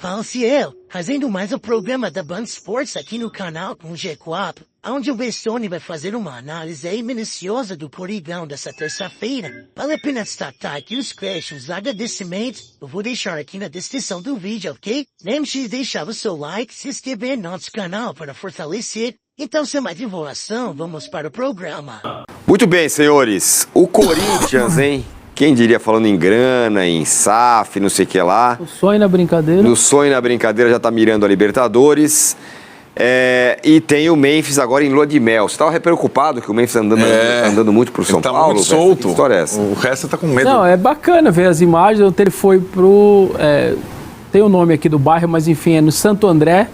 Fala, Ciel, fazendo mais um programa da Band Sports aqui no canal com o G4, onde o Bessone vai fazer uma análise aí minuciosa do Coringão dessa terça-feira. Vale a pena destacar aqui os créditos, os agradecimentos, eu vou deixar aqui na descrição do vídeo, ok? Lembre-se de deixar o seu like, se inscrever no nosso canal para fortalecer. Então, sem mais divulgação, vamos para o programa. Muito bem, senhores. O Corinthians, hein? Quem diria, falando em grana, em SAF, não sei o que lá. O sonho na brincadeira. No sonho na brincadeira já tá mirando a Libertadores. E tem o Memphis agora em lua de mel. Você tava preocupado que o Memphis andando muito pro São Paulo? Muito solto. Que história é essa? O resto tá com medo. Não, é bacana ver as imagens. Ontem ele foi pro... tem o nome aqui do bairro, mas enfim, é no Santo André.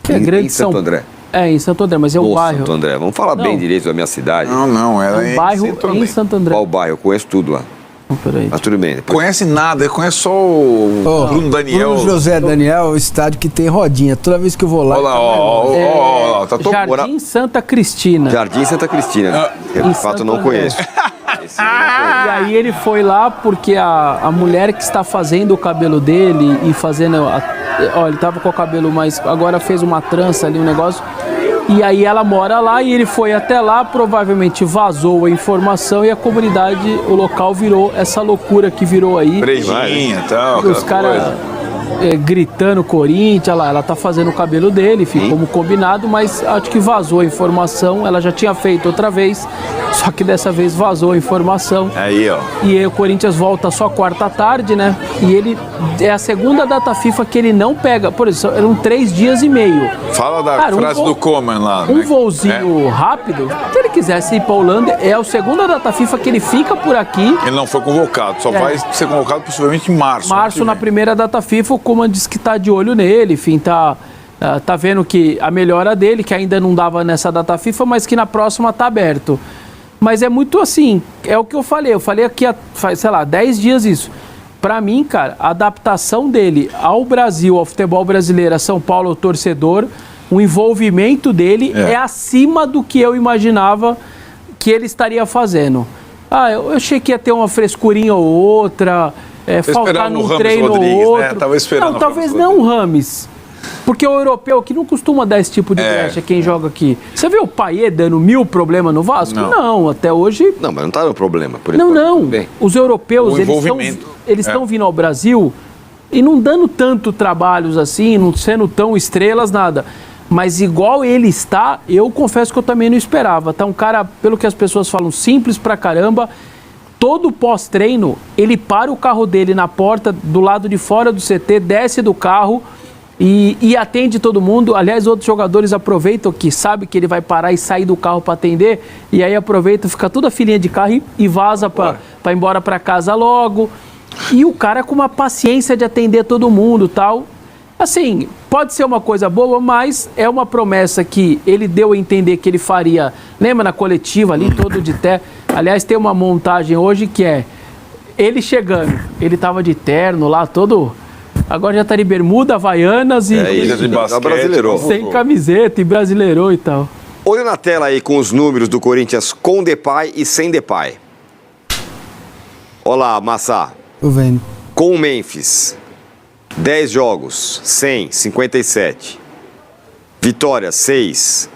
Que é grande em Santo André. Em Santo André, mas é o bairro. Santo André. Vamos falar bem direito da minha cidade. Não, ela é um bairro em Santo André. Qual bairro? Eu conheço tudo lá. Peraí. Mas tudo bem. Depois... Conhece nada, conhece só o Bruno Daniel. Bruno José Daniel, o estádio que tem rodinha. Toda vez que eu vou lá... Olha lá, ó, tá todo... Jardim Santa Cristina. Jardim Santa Cristina. Eu, de fato, não conheço. E aí ele foi lá porque a mulher que está fazendo o cabelo dele e fazendo... ele tava com o cabelo, mas agora fez uma trança ali, um negócio... E aí ela mora lá e ele foi até lá, provavelmente vazou a informação e a comunidade, o local virou essa loucura que virou aí. Brejinha e tal, os caras gritando Corinthians, lá, ela tá fazendo o cabelo dele, ficou como combinado, mas acho que vazou a informação, ela já tinha feito outra vez, só que dessa vez vazou a informação. Aí, ó. E aí o Corinthians volta só quarta à tarde, né? E ele é a segunda data FIFA que ele não pega, por exemplo, eram 3 dias e meio. Fala da frase do Koeman lá. Um voozinho rápido, se ele quisesse ir pra Holanda, é a segunda data FIFA que ele fica por aqui. Ele não foi convocado, só vai ser convocado possivelmente em março. Março, na primeira data FIFA, o Koeman disse que tá de olho nele, enfim, tá vendo que a melhora dele, que ainda não dava nessa data FIFA, mas que na próxima tá aberto. Mas é muito assim, é o que eu falei aqui faz, sei lá, 10 dias isso. Pra mim, cara, a adaptação dele ao Brasil, ao futebol brasileiro, a São Paulo, ao torcedor, o envolvimento dele é acima do que eu imaginava que ele estaria fazendo. Eu achei que ia ter uma frescurinha ou outra, faltar num treino ou outro. Né? Tava esperando. Não, talvez não o Rames. Porque o europeu aqui não costuma dar esse tipo de brecha quem joga aqui. Você vê o Payet dando 1000 problemas no Vasco? Não, até hoje... Não, mas não tá no problema. Por Não. Os europeus, eles estão vindo ao Brasil e não dando tanto trabalhos assim, não sendo tão estrelas, nada. Mas igual ele está, eu confesso que eu também não esperava. Tá um cara, pelo que as pessoas falam, simples pra caramba. Todo pós-treino, ele para o carro dele na porta, do lado de fora do CT, desce do carro... E atende todo mundo. Aliás, outros jogadores aproveitam que sabe que ele vai parar e sair do carro para atender. E aí aproveita, fica toda a filinha de carro e vaza para ir embora para casa logo. E o cara com uma paciência de atender todo mundo, tal. Assim, pode ser uma coisa boa, mas é uma promessa que ele deu a entender que ele faria. Lembra na coletiva ali, todo de terno? Aliás, tem uma montagem hoje que é ele chegando. Ele tava de terno lá, todo... Agora já tá de bermuda, havaianas e... de basquete, brasileirou. Sem camiseta e brasileirou e tal. Olha na tela aí com os números do Corinthians com Depay e sem Depay. Olha lá, Massa. Tô vendo. Com o Memphis, 10 jogos, 100, 57. Vitórias, 6,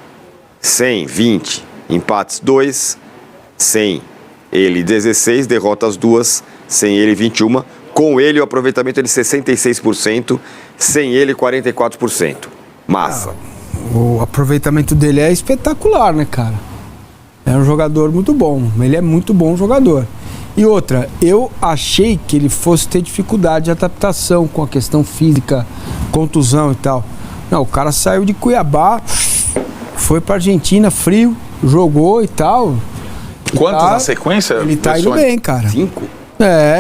100, 20. Empates, 2, 100. Ele, 16. Derrotas, 2, sem ele, 21. Com ele, o aproveitamento é de 66%, sem ele, 44%. Massa. O aproveitamento dele é espetacular, né, cara? É um jogador muito bom. Ele é muito bom jogador. E outra, eu achei que ele fosse ter dificuldade de adaptação com a questão física, contusão e tal. Não, o cara saiu de Cuiabá, foi pra Argentina, frio, jogou e tal. Quantos na sequência? Ele tá indo bem, cara. 5?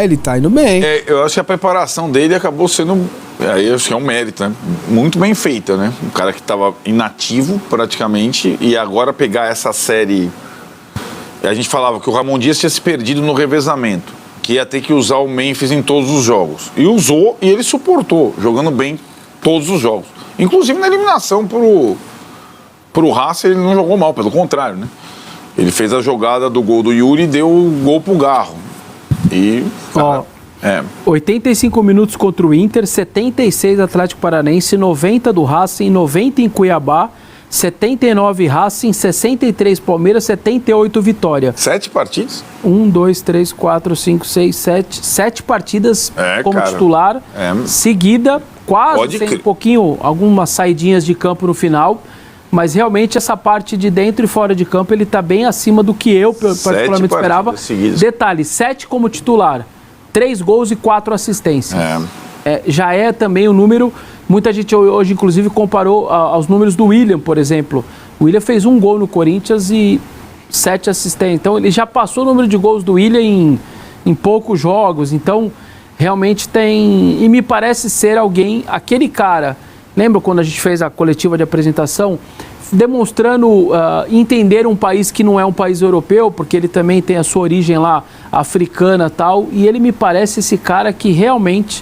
Ele tá indo bem. Eu acho que a preparação dele acabou sendo, aí acho que é um mérito, né? Muito bem feita, né? Um cara que estava inativo praticamente e agora pegar essa série... A gente falava que o Ramon Dias tinha se perdido no revezamento, que ia ter que usar o Memphis em todos os jogos. E usou e ele suportou, jogando bem todos os jogos. Inclusive na eliminação pro Haas, ele não jogou mal, pelo contrário, né? Ele fez a jogada do gol do Yuri e deu o gol pro Garro. E... 85 minutos contra o Inter, 76 Atlético Paranaense, 90 do Racing, 90 em Cuiabá, 79 Racing, 63 Palmeiras, 78 Vitória. 7 partidas? 1, 2, 3, 4, 5, 6, 7. 7 partidas como titular. Seguida, quase sem um pouquinho, algumas saidinhas de campo no final. Mas realmente essa parte de dentro e fora de campo ele está bem acima do que eu particularmente esperava. Detalhe, 7 como titular, 3 gols e 4 assistências. Já é também o número... Muita gente hoje, inclusive, comparou aos números do William, por exemplo. O William fez 1 gol no Corinthians e 7 assistências. Então, ele já passou o número de gols do William em poucos jogos. Então, realmente tem... E me parece ser alguém... Aquele cara... Lembra quando a gente fez a coletiva de apresentação? Demonstrando entender um país que não é um país europeu, porque ele também tem a sua origem lá, africana e tal. E ele me parece esse cara que realmente...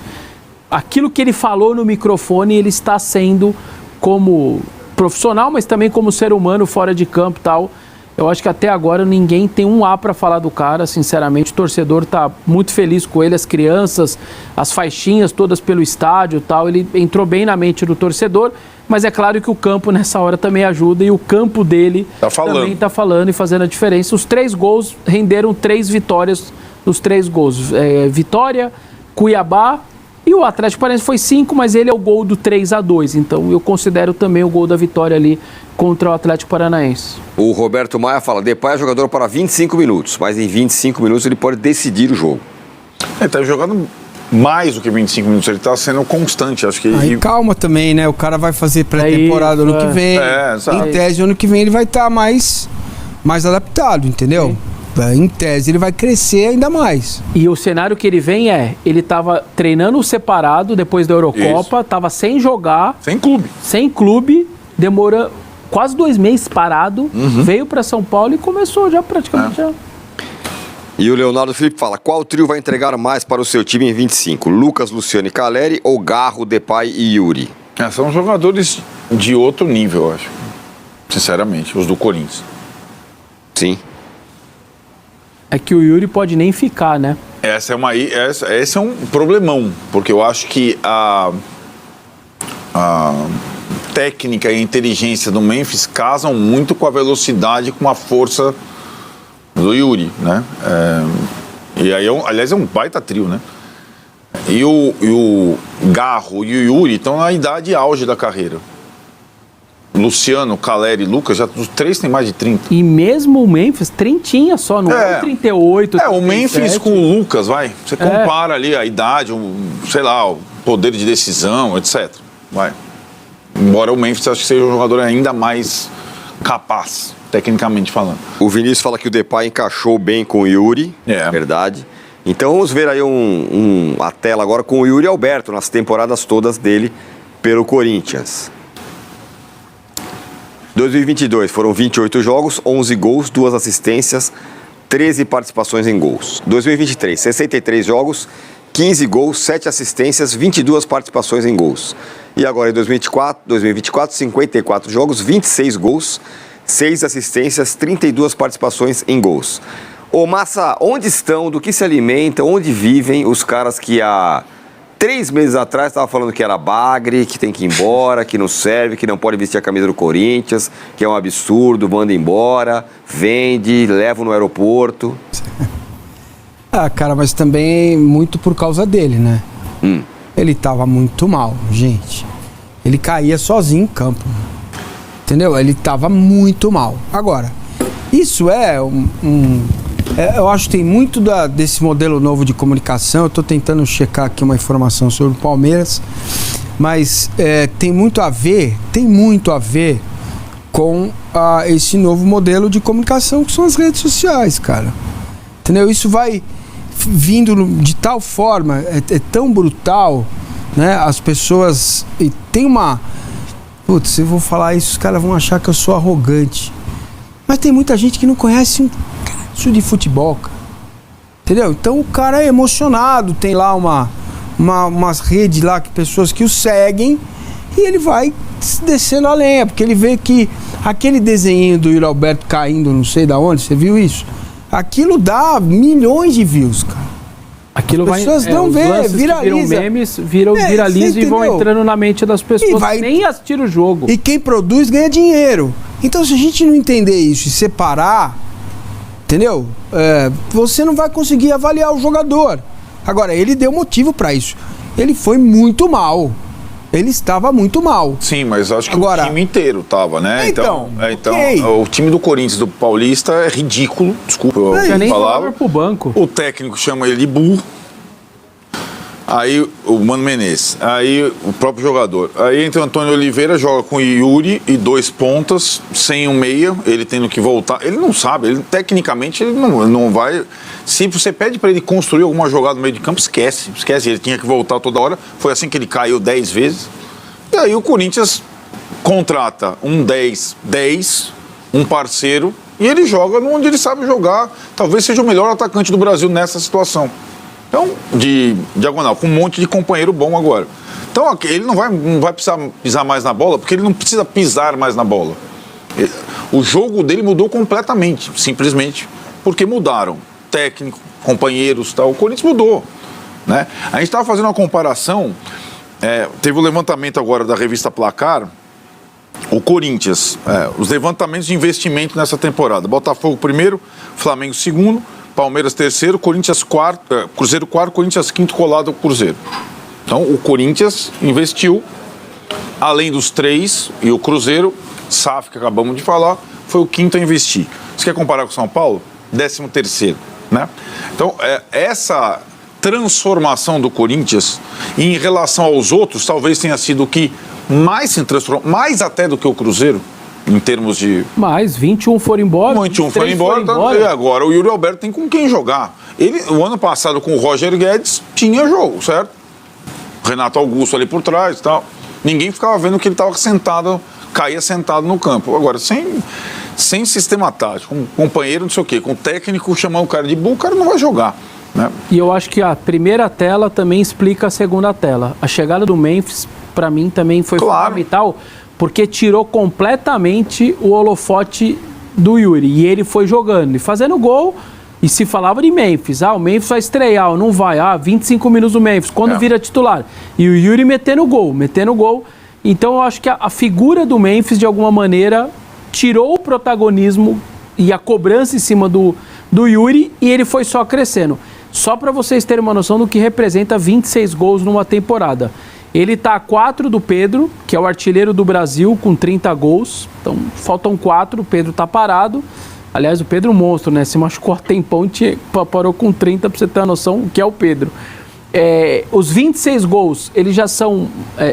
Aquilo que ele falou no microfone, ele está sendo como profissional, mas também como ser humano fora de campo e tal. Eu acho que até agora ninguém tem um A para falar do cara, sinceramente. O torcedor está muito feliz com ele, as crianças, as faixinhas todas pelo estádio e tal. Ele entrou bem na mente do torcedor, mas é claro que o campo nessa hora também ajuda e o campo dele também está falando e fazendo a diferença. Os 3 gols renderam 3 vitórias nos 3 gols. Vitória, Cuiabá... E o Atlético Paranaense foi 5, mas ele é o gol do 3-2. Então eu considero também o gol da vitória ali contra o Atlético Paranaense. O Roberto Maia fala, Depay é jogador para 25 minutos, mas em 25 minutos ele pode decidir o jogo. Ele está jogando mais do que 25 minutos, ele está sendo constante. Acho que calma também, né? O cara vai fazer pré-temporada ano que vem. Em tese, ano que vem ele vai estar mais adaptado, entendeu? Sim. Em tese, ele vai crescer ainda mais. E o cenário que ele vem ele estava treinando separado depois da Eurocopa, estava sem jogar. Sem clube, demora quase 2 meses parado, veio para São Paulo e começou já praticamente. E o Leonardo Felipe fala, qual trio vai entregar mais para o seu time em 25? Lucas, Luciano e Caleri ou Garro, Depay e Yuri? São jogadores de outro nível, eu acho. Sinceramente, os do Corinthians. Sim. É que o Yuri pode nem ficar, né? Esse é um problemão, porque eu acho que a técnica e a inteligência do Memphis casam muito com a velocidade e com a força do Yuri, né? E aí, aliás, é um baita trio, né? E o Garro e o Yuri estão na idade auge da carreira. Luciano, Caleri e Lucas, já os 3 têm mais de 30. E mesmo o Memphis, 30 só, não é 38, 37. O Memphis com o Lucas, vai. Você compara ali a idade, sei lá, o poder de decisão, etc. Vai. Embora o Memphis acho que seja um jogador ainda mais capaz, tecnicamente falando. O Vinícius fala que o Depay encaixou bem com o Yuri, verdade. Então vamos ver aí a tela agora com o Yuri Alberto, nas temporadas todas dele pelo Corinthians. 2022 foram 28 jogos, 11 gols, 2 assistências, 13 participações em gols. 2023, 63 jogos, 15 gols, 7 assistências, 22 participações em gols. E agora em 2024, 54 jogos, 26 gols, 6 assistências, 32 participações em gols. Ô Massa, onde estão, do que se alimentam, onde vivem os caras que há 3 meses atrás estavam falando que era bagre, que tem que ir embora, que não serve, que não pode vestir a camisa do Corinthians, que é um absurdo, manda embora, vende, leva no aeroporto. Cara, mas também muito por causa dele, né? Ele tava muito mal, gente. Ele caía sozinho em campo. Entendeu? Ele tava muito mal. Agora, isso é eu acho que tem muito desse modelo novo de comunicação. Eu estou tentando checar aqui uma informação sobre o Palmeiras, mas tem muito a ver com esse novo modelo de comunicação que são as redes sociais, cara. Entendeu? Isso vai vindo de tal forma, é tão brutal, né? As pessoas... E tem uma... Putz, se eu vou falar isso, os caras vão achar que eu sou arrogante. Mas tem muita gente que não conhece isso de futebol, cara. Entendeu? Então o cara é emocionado, tem lá umas redes lá, que pessoas que o seguem, e ele vai descendo a lenha, porque ele vê que aquele desenho do Yuri Alberto caindo, não sei da onde, você viu isso? Aquilo dá milhões de views, cara. Aquilo As pessoas não vê, viraliza. Viram memes, viralizam e vão entrando na mente das pessoas. Nem assistir o jogo. E quem produz ganha dinheiro. Então, se a gente não entender isso e separar, entendeu? Você não vai conseguir avaliar o jogador. Agora, ele deu motivo pra isso. Ele foi muito mal. Ele estava muito mal. Sim, mas acho que o time inteiro estava, né? Então, okay. O time do Corinthians, do Paulista, é ridículo. Desculpa a palavra. Pro banco. O técnico chama ele de burro. Aí o Mano Menezes. Aí o próprio jogador. Aí entra o Antônio Oliveira, joga com o Yuri e 2 pontas, sem um meia, ele tendo que voltar. Ele não sabe, tecnicamente ele não vai... Se você pede para ele construir alguma jogada no meio de campo, esquece. Ele tinha que voltar toda hora. Foi assim que ele caiu 10 vezes. E aí o Corinthians contrata um 10, um parceiro, e ele joga onde ele sabe jogar. Talvez seja o melhor atacante do Brasil nessa situação. Então, de diagonal, com um monte de companheiro bom agora. Então, ele não vai precisar pisar mais na bola, porque ele não precisa pisar mais na bola. O jogo dele mudou completamente, simplesmente porque mudaram. Técnico, companheiros, tal. O Corinthians mudou, né? A gente estava fazendo uma comparação, teve o levantamento agora da revista Placar, o Corinthians, os levantamentos de investimento nessa temporada. Botafogo primeiro, Flamengo segundo, Palmeiras terceiro, Corinthians quarto, Cruzeiro quarto, Corinthians quinto colado ao Cruzeiro. Então o Corinthians investiu, além dos 3, e o Cruzeiro, SAF que acabamos de falar, foi o quinto a investir. Você quer comparar com o São Paulo? 13º. Né? Então, essa transformação do Corinthians, em relação aos outros, talvez tenha sido o que mais se transformou, mais até do que o Cruzeiro, em termos de... Mais, 21 foram embora. 21 foram embora. E agora o Yuri Alberto tem com quem jogar. Ele, o ano passado, com o Roger Guedes, tinha jogo, certo? Renato Augusto ali por trás e tal. Ninguém ficava vendo que ele estava sentado, caía sentado no campo. Agora, sem sistema tático, com um companheiro, não sei o quê, com o técnico chamar o cara de burro, o cara não vai jogar, né? E eu acho que a primeira tela também explica a segunda tela. A chegada do Memphis, para mim, também foi fundamental, porque tirou completamente o holofote do Yuri. E ele foi jogando e fazendo gol, e se falava de Memphis. O Memphis vai estrear, não vai. 25 minutos do Memphis, quando vira titular. E o Yuri metendo gol. Então eu acho que a figura do Memphis, de alguma maneira, tirou o protagonismo e a cobrança em cima do Yuri, e ele foi só crescendo. Só para vocês terem uma noção do que representa 26 gols numa temporada. Ele está a 4 do Pedro, que é o artilheiro do Brasil, com 30 gols. Então, faltam 4, o Pedro está parado. Aliás, o Pedro é um monstro, né? Se machucou há tempão, parou com 30, para você ter uma noção o que é o Pedro. Os 26 gols, eles já são...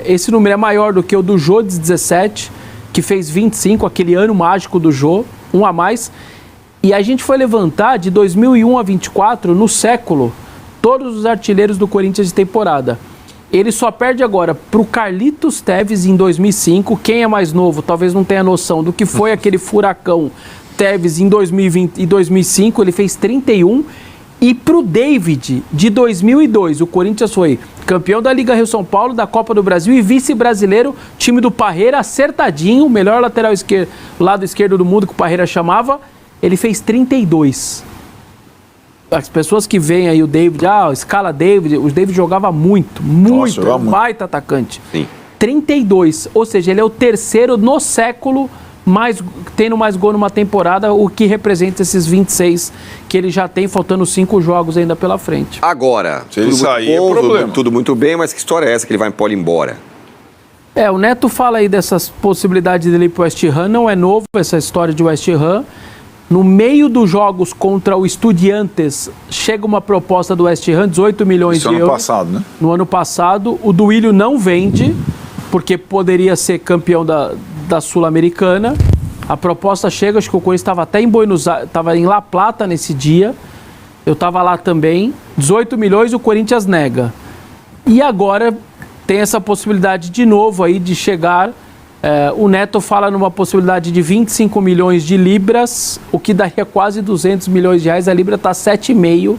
esse número é maior do que o do Jô, de 17, que fez 25, aquele ano mágico do Jô, um a mais. E a gente foi levantar de 2001 a 24, no século, todos os artilheiros do Corinthians de temporada. Ele só perde agora para o Carlitos Tevez em 2005. Quem é mais novo talvez não tenha noção do que foi aquele furacão Tevez em 2020 e 2005. Ele fez 31. E para o David, de 2002, o Corinthians foi campeão da Liga Rio-São Paulo, da Copa do Brasil e vice-brasileiro, time do Parreira, acertadinho, melhor lateral esquerdo, lado esquerdo do mundo que o Parreira chamava. Ele fez 32. As pessoas que veem aí o David, escala David, o David jogava muito, baita atacante. Sim. 32, ou seja, ele é o terceiro no século tendo mais gol numa temporada, o que representa esses 26 que ele já tem, faltando 5 jogos ainda pela frente. Agora, se ele sair, é problema. Tudo muito bem, mas que história é essa que ele vai embora? O Neto fala aí dessas possibilidades dele ir pro West Ham, não é novo essa história de West Ham. No meio dos jogos contra o Estudiantes, chega uma proposta do West Ham, 18 milhões de euros. No ano passado, né? No ano passado. O Duílio não vende, porque poderia ser campeão da Sul-Americana. A proposta chega, acho que o Corinthians estava até em Buenos Aires, estava em La Plata nesse dia. Eu estava lá também. 18 milhões, o Corinthians nega. E agora tem essa possibilidade de novo aí de chegar... o Neto fala numa possibilidade de 25 milhões de libras, o que daria quase 200 milhões de reais. A libra está 7,5.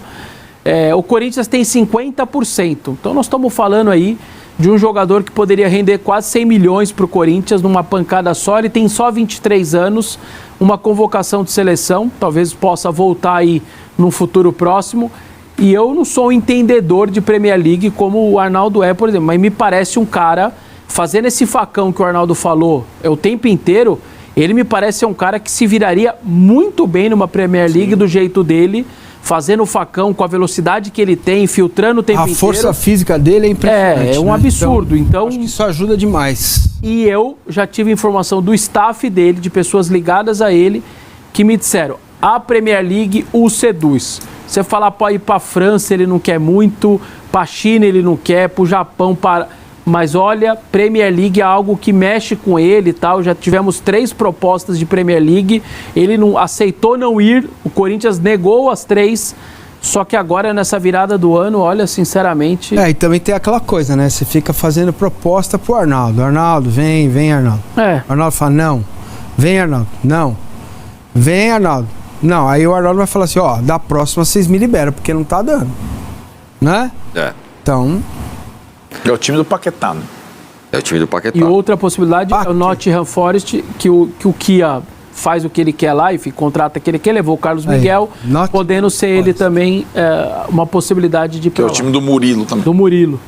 O Corinthians tem 50%. Então nós estamos falando aí de um jogador que poderia render quase 100 milhões para o Corinthians numa pancada só. Ele tem só 23 anos, uma convocação de seleção, talvez possa voltar aí num futuro próximo. E eu não sou um entendedor de Premier League como o Arnaldo é, por exemplo, mas me parece um cara, fazendo esse facão que o Arnaldo falou o tempo inteiro, ele me parece ser um cara que se viraria muito bem numa Premier League do jeito dele, fazendo o facão com a velocidade que ele tem, filtrando o tempo inteiro. A força física dele é impressionante. É um absurdo. Então, acho que isso ajuda demais. E eu já tive informação do staff dele, de pessoas ligadas a ele, que me disseram, a Premier League o seduz. Você falar para ir para a França, ele não quer muito, para a China ele não quer, para o Japão, mas olha, Premier League é algo que mexe com ele e tal. Já tivemos 3 propostas de Premier League, ele não aceitou não ir, o Corinthians negou as 3, só que agora nessa virada do ano, olha, sinceramente... E também tem aquela coisa, né? Você fica fazendo proposta pro Arnaldo. Arnaldo, vem Arnaldo. Arnaldo fala, não. Vem Arnaldo, não. Vem Arnaldo. Não, aí o Arnaldo vai falar assim, da próxima vocês me liberam, porque não tá dando. Né? Então... É o time do Paquetá, né? É o time do Paquetá. E outra possibilidade é o Nottingham Forest, que o Kia faz o que ele quer lá, enfim, contrata o que ele quer, levou o Carlos Miguel, podendo ser ele também uma possibilidade de... Que é o time do Murilo também. Do Murilo.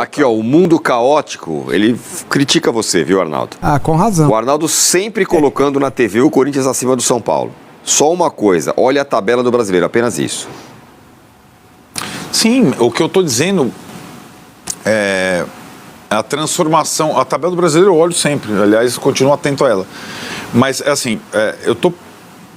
Aqui, o mundo caótico, ele critica você, viu, Arnaldo? Com razão. O Arnaldo sempre colocando na TV o Corinthians acima do São Paulo. Só uma coisa, olha a tabela do Brasileiro, apenas isso. Sim, o que eu tô dizendo é a transformação. A tabela do Brasileiro eu olho sempre, aliás, continuo atento a ela. Mas, assim, eu tô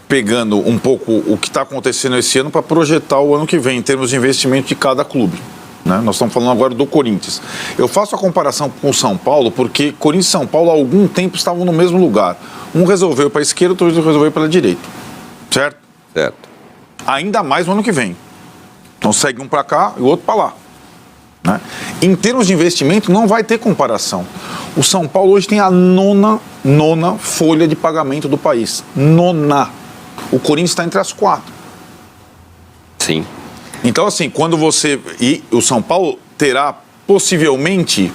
pegando um pouco o que está acontecendo esse ano para projetar o ano que vem, em termos de investimento de cada clube. Né? Nós estamos falando agora do Corinthians. Eu faço a comparação com o São Paulo, porque Corinthians e São Paulo há algum tempo estavam no mesmo lugar. Um resolveu para a esquerda, outro resolveu para a direita. Certo? Certo. Ainda mais no ano que vem. Então segue um para cá e o outro para lá. Né? Em termos de investimento, não vai ter comparação. O São Paulo hoje tem a nona folha de pagamento do país. Nona. O Corinthians está entre as 4. Sim. Então, assim, quando você... E o São Paulo terá, possivelmente,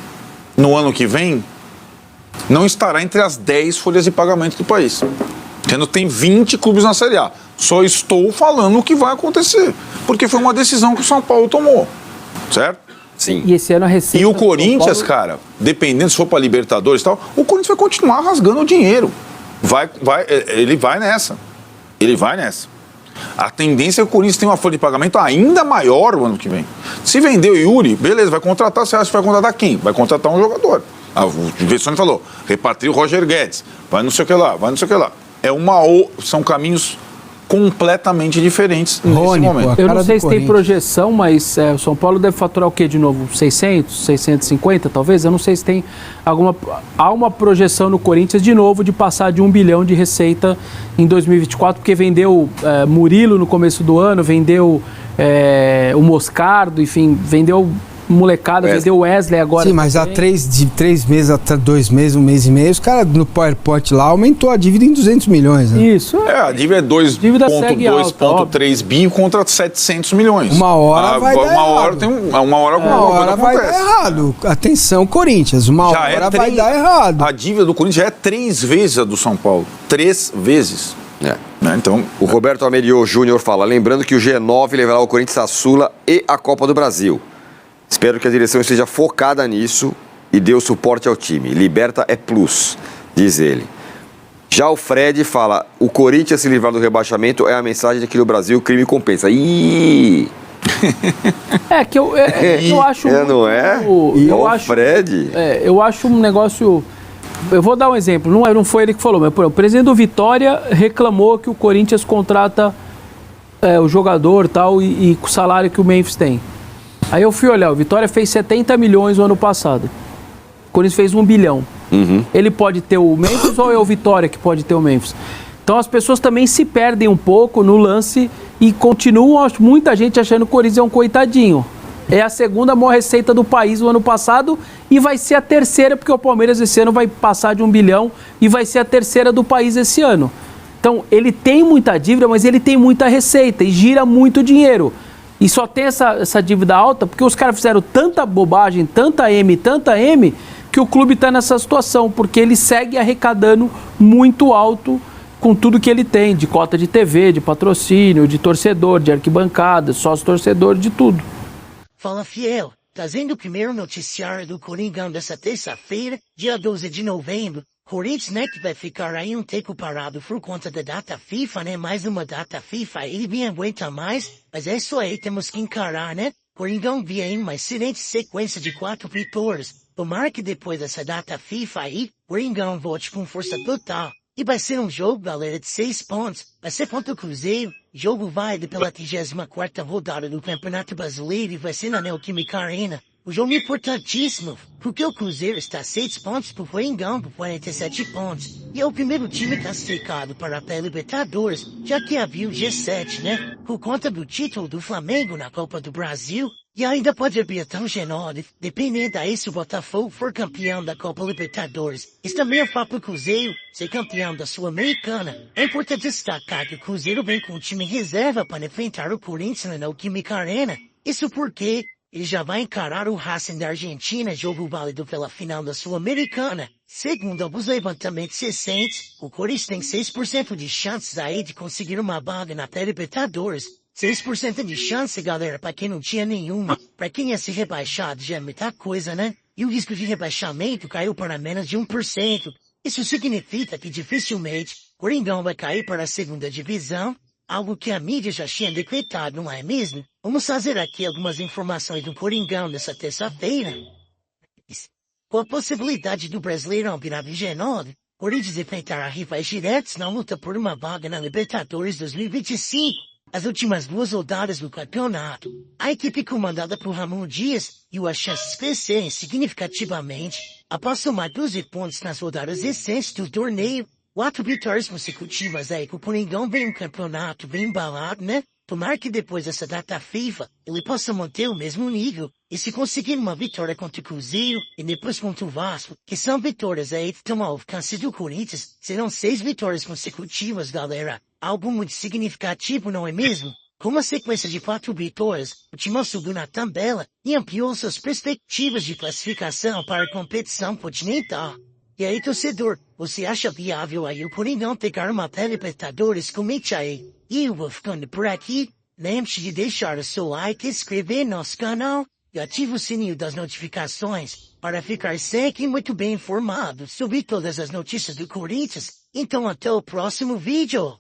no ano que vem, não estará entre as 10 folhas de pagamento do país. Tendo tem 20 clubes na Série A. Só estou falando o que vai acontecer. Porque foi uma decisão que o São Paulo tomou. Certo? Sim. E esse ano a receita... E o Corinthians, cara, dependendo se for para Libertadores e tal, o Corinthians vai continuar rasgando o dinheiro. Ele vai nessa. Ele vai nessa. A tendência é que o Corinthians tenha uma folha de pagamento ainda maior o ano que vem. Se vender o Yuri, beleza, vai contratar. Você acha que vai contratar quem? Vai contratar um jogador. O Vessone falou, repatria o Roger Guedes, vai não sei o que lá, vai não sei o que lá. São caminhos completamente diferentes nesse momento. Eu não sei se tem projeção, mas o São Paulo deve faturar o quê de novo? 600, 650 talvez? Eu não sei se tem alguma... Há uma projeção no Corinthians de novo de passar de 1 bilhão de receita em 2024, porque vendeu Murilo no começo do ano, vendeu o Moscardo, enfim, vendeu molecada, vendeu o Wesley agora. Sim, mas há 3 meses, até 2 meses, 1 mês e meio, os caras no PowerPoint lá aumentou a dívida em 200 milhões. Né? Isso. A dívida é 2,3 bi contra 700 milhões. Uma hora vai dar errado. Uma hora vai dar errado. Atenção, Corinthians, uma hora vai dar errado. A dívida do Corinthians já é 3 vezes a do São Paulo. 3 vezes. Então, o Roberto Amerio Júnior fala, lembrando que o G9 levará o Corinthians à Sula e à Copa do Brasil. Espero que a direção esteja focada nisso e dê o suporte ao time. Liberta é plus, diz ele. Já o Fred fala, o Corinthians se livrar do rebaixamento é a mensagem de que no Brasil o crime compensa. Ih! Eu acho... não é? Fred? Eu acho um negócio... Eu vou dar um exemplo, não foi ele que falou, mas o presidente do Vitória reclamou que o Corinthians contrata o jogador tal, e com o salário que o Memphis tem. Aí eu fui olhar, o Vitória fez 70 milhões no ano passado. O Corinthians fez 1 bilhão. Uhum. Ele pode ter o Memphis ou é o Vitória que pode ter o Memphis? Então as pessoas também se perdem um pouco no lance e continuam, muita gente achando que o Corinthians é um coitadinho. É a segunda maior receita do país no ano passado e vai ser a terceira, porque o Palmeiras esse ano vai passar de 1 bilhão e vai ser a terceira do país esse ano. Então ele tem muita dívida, mas ele tem muita receita e gira muito dinheiro. E só tem essa dívida alta porque os caras fizeram tanta bobagem, tanta M, que o clube está nessa situação, porque ele segue arrecadando muito alto com tudo que ele tem, de cota de TV, de patrocínio, de torcedor, de arquibancada, sócio-torcedor, de tudo. Fala, fiel. Trazendo o primeiro noticiário do Coringão dessa terça-feira, dia 12 de novembro. Corinthians, né, que vai ficar aí um tempo parado por conta da data FIFA, né? Mais uma data FIFA, ele nem aguenta mais, mas é isso aí, temos que encarar, né? Coringão via em uma excelente sequência de 4 vitórias. Tomara que depois dessa data FIFA aí, Coringão volte com força total. E vai ser um jogo, galera, de 6 pontos. Vai ser contra o Cruzeiro. Jogo válido pela 34ª rodada do Campeonato Brasileiro e vai ser na Neoquímica Arena. O jogo é importantíssimo, porque o Cruzeiro está a 6 pontos pro Coringão por 47 pontos. E é o primeiro time classificado para a pré-Libertadores, já que havia o G7, né? Por conta do título do Flamengo na Copa do Brasil. E ainda pode abrir até um G9, dependendo aí se o Botafogo for campeão da Copa Libertadores. Isso também é fato pro Cruzeiro ser campeão da Sul-Americana. É importante destacar que o Cruzeiro vem com um time em reserva para enfrentar o Corinthians na Neoquímica Arena. Isso porque ele já vai encarar o Racing da Argentina, jogo válido pela final da Sul-Americana. Segundo alguns levantamentos recentes, o Corinthians tem 6% de chances aí de conseguir uma vaga na pré-Libertadores. 6% de chance, galera, pra quem não tinha nenhuma. Pra quem ia ser rebaixado já é muita coisa, né? E o risco de rebaixamento caiu para menos de 1%. Isso significa que dificilmente Coringão vai cair para a segunda divisão, algo que a mídia já tinha decretado, não é mesmo? Vamos fazer aqui algumas informações do Coringão dessa terça-feira. Com a possibilidade do Brasileirão virar G9, Corinthians enfrentará rivais diretos na luta por uma vaga na Libertadores 2025. As últimas 2 rodadas do campeonato, a equipe comandada por Ramon Dias e as chances crescerem significativamente após somar 12 pontos nas rodadas recentes do torneio. 4 vitórias consecutivas aí que o Coringão vem um campeonato bem embalado, né? Tomara que depois dessa data FIFA ele possa manter o mesmo nível. E se conseguir uma vitória contra o Cruzeiro e depois contra o Vasco, que são vitórias aí que estão ao alcance do Corinthians, serão 6 vitórias consecutivas, galera. Algo muito significativo, não é mesmo? Com uma sequência de 4 vitórias, o time subiu na tabela e ampliou suas perspectivas de classificação para a competição continental. E aí, torcedor, você acha viável aí o Coringão pegar uma pré-Libertadores? Comente aí. E eu vou ficando por aqui. Lembre-se de deixar o seu like, inscrever no nosso canal e ative o sininho das notificações para ficar sempre muito bem informado sobre todas as notícias do Corinthians. Então até o próximo vídeo.